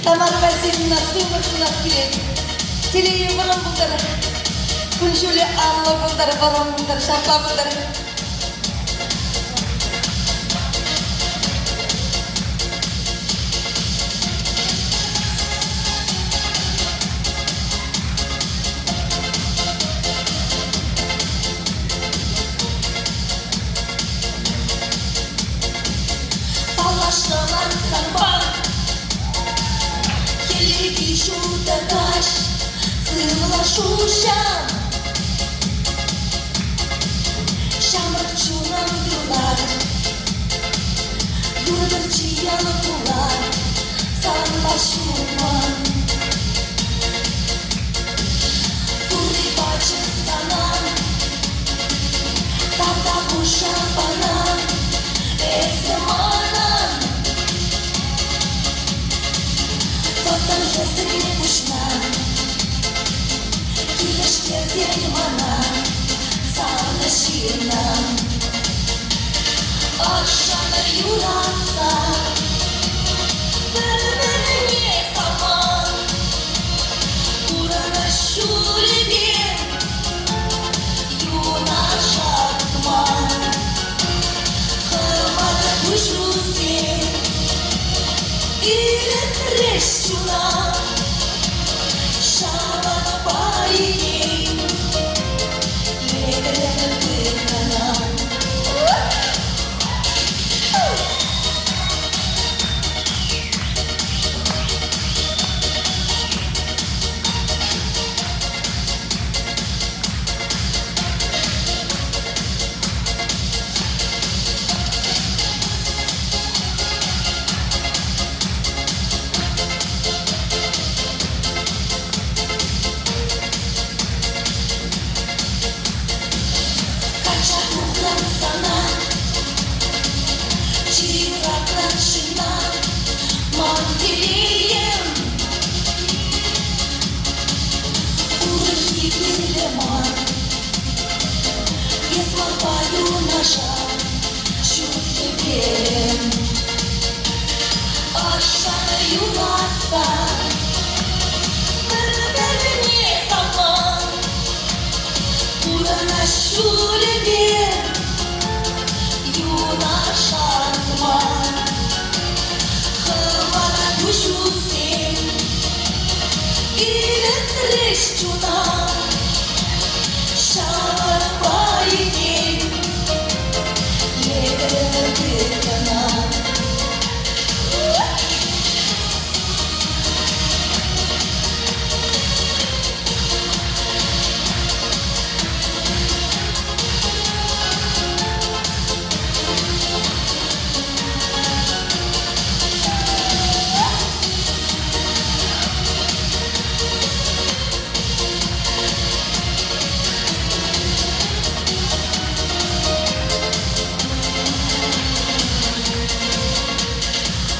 Tamarba sinna sumber sunat kile. Cili barang buntar. Kunshuli Allah buntar barang buntar siapa buntar. Talaşlanan sarban. Kelegi şurada taş. Сыйлашушам Шамрак чунам юлар Юрдыр чияны кулар Сарлашуман Тури бачы санан Тарда куша банан Эземанан Тотан жестыри пушнан День мана, сарнашина, Ашана юранца, Верне саман, Урана шуребен, Юна шатман, Хырмана кушрузе, Ире трещуна, Шавана байне, Ашана юлатса, Верне саман, Урана шуребен, Юна шатман, Хырмана кушрузе, Ире трещуна, Шавана байне,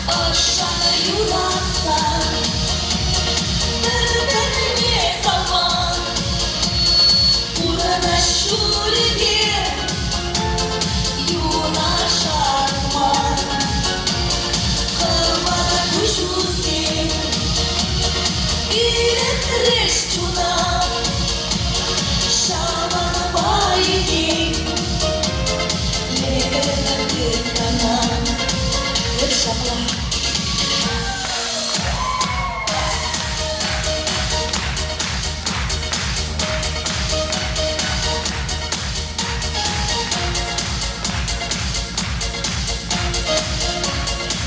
Ашана юлатса, Верне саман, Урана шуребен, Юна шатман, Хырмана кушрузе, Ире трещуна, Шавана байне, Левена кыркана. Шабла.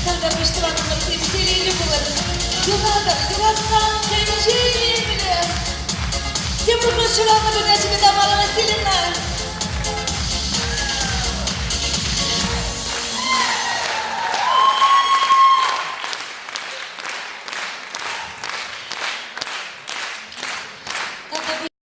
Когда пришла на веселье было, Юнада, Юрасан, Кайнажи, Тем, что шла на меня, тебе давала Василина.